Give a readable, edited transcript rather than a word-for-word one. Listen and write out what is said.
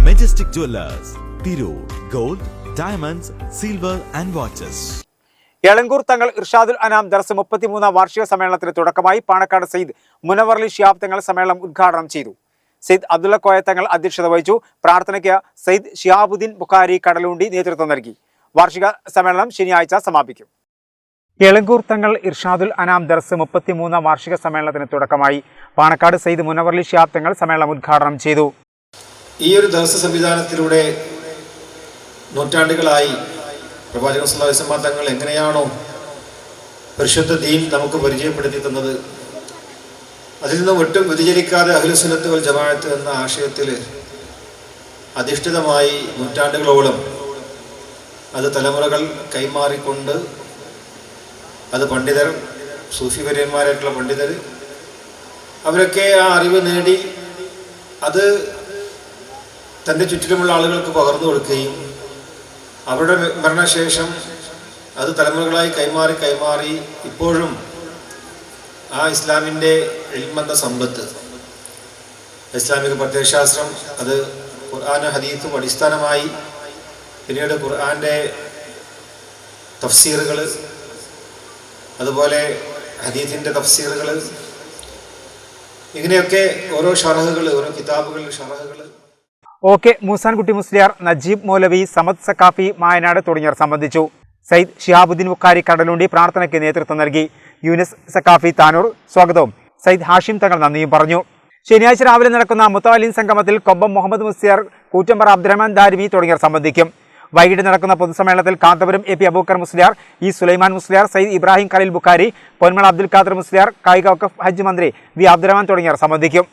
Majestic Jewelers, Tirur, Gold, Diamonds, Silver and Watches. Elankur തങ്ങൾ ഇർഷാദുൽ അനാം ദർസ് 33 വാർഷിക സമ്മേളനത്തിന് തുടക്കമായി പാണക്കാട് സയ്യിദ് മുനവർ അലി ശിഹാബ് തങ്ങൾ സമ്മേളനം ഉദ്ഘാടനം ചെയ്തു. സയ്യിദ് അബ്ദുള്ള കോയ തങ്ങൾ അധ്യക്ഷത വഹിച്ചു. പ്രാർത്ഥനയ്ക്ക് സയ്യിദ് ഷിഹാബുദ്ദീൻ ബുഖാരി കടലുണ്ടി നേതൃത്വം നൽകി. വാർഷിക സമ്മേളനം ശനിയാഴ്ച സമാപിക്കും. എളങ്കൂർ തങ്ങൾ ഇർഷാദുൽ അനാം ദർസ് 33 വാർഷിക സമ്മേളനത്തിന് തുടക്കമായി പാണക്കാട് സയ്യിദ് മുനവർ അലി ശിഹാബ് തങ്ങൾ സമ്മേളനം ഉദ്ഘാടനം ചെയ്തു. ഈ ഒരു ദർസ് സംവിധാനത്തിലൂടെ നൂറ്റാണ്ടുകളായി പ്രവാചകൻ സല്ലല്ലാഹു അലൈഹി വസല്ലം തങ്ങൾ എങ്ങനെയാണോ പരിശുദ്ധ ദീൻ നമുക്ക് പരിചയപ്പെടുത്തി തന്നത്, അതിൽ നിന്നും ഒട്ടും വ്യതിചലിക്കാതെ അഹ്ലുസുന്നത്ത് വൽ ജമാഅത്ത് എന്ന ആശയത്തിൽ അധിഷ്ഠിതമായി നൂറ്റാണ്ടുകളോളം അത് തലമുറകൾ കൈമാറിക്കൊണ്ട് അത് പണ്ഡിതർ, സൂഫി വര്യന്മാരായിട്ടുള്ള പണ്ഡിതർ, അവരൊക്കെ ആ അറിവ് നേടി അത് തൻ്റെ ചുറ്റിലുമുള്ള ആളുകൾക്ക് പകർന്നു കൊടുക്കുകയും അവരുടെ മരണശേഷം അത് തലമുറകളായി കൈമാറി ഇപ്പോഴും ആ ഇസ്ലാമിൻ്റെ ഇൽമെന്ന സമ്പത്ത്, ഇസ്ലാമിക പ്രത്യയശാസ്ത്രം, അത് ഖുർആനും ഹദീസും അടിസ്ഥാനമായി പിന്നീട് ഖുർആൻ്റെ തഫ്സീറുകൾ, അതുപോലെ ഹദീസിൻ്റെ തഫ്സീറുകൾ, ഇങ്ങനെയൊക്കെ ഓരോ ഷറഹുകൾ, ഓരോ കിതാബുകൾ, ഷറഹുകൾ. OK മൂസാൻകുട്ടി മുസ്ലിയാർ, നജീബ് മൗലവി, സമദ് സക്കാഫി മായനാട് തുടങ്ങിയവർ സംബന്ധിച്ചു. സയ്യിദ് ഷിഹാബുദ്ദീൻ ബുഖാരി കടലുണ്ടി പ്രാർത്ഥനയ്ക്ക് നേതൃത്വം നൽകി. യൂനിസ് സക്കാഫി താനൂർ സ്വാഗതവും സയ്യിദ് ഹാഷിം തങ്ങൾ നന്ദിയും പറഞ്ഞു. ശനിയാഴ്ച രാവിലെ നടക്കുന്ന മുത്തവലീൻ സംഗമത്തിൽ കൊമ്പം മുഹമ്മദ് മുസ്ലിയാർ, കൂറ്റമ്പറ അബ്ദുറഹ്മാൻ ദാരിമി തുടങ്ങിയവർ സംബന്ധിക്കും. വൈകിട്ട് നടക്കുന്ന പൊതുസമ്മേളനത്തിൽ കാന്തപുരം AP അബൂക്കർ മുസ്ലിയാർ, E സുലൈമാൻ മുസ്ലിയാർ, സയ്യിദ് ഇബ്രാഹിം ഖലീൽ ബുഖാരി, പൊന്മള അബ്ദുൽ ഖാദർ മുസ്ലിയാർ, കായിക വഖഫ് ഹജ്ജ് മന്ത്രി V അബ്ദുറഹ്മാൻ തുടങ്ങിയവർ സംബന്ധിക്കും.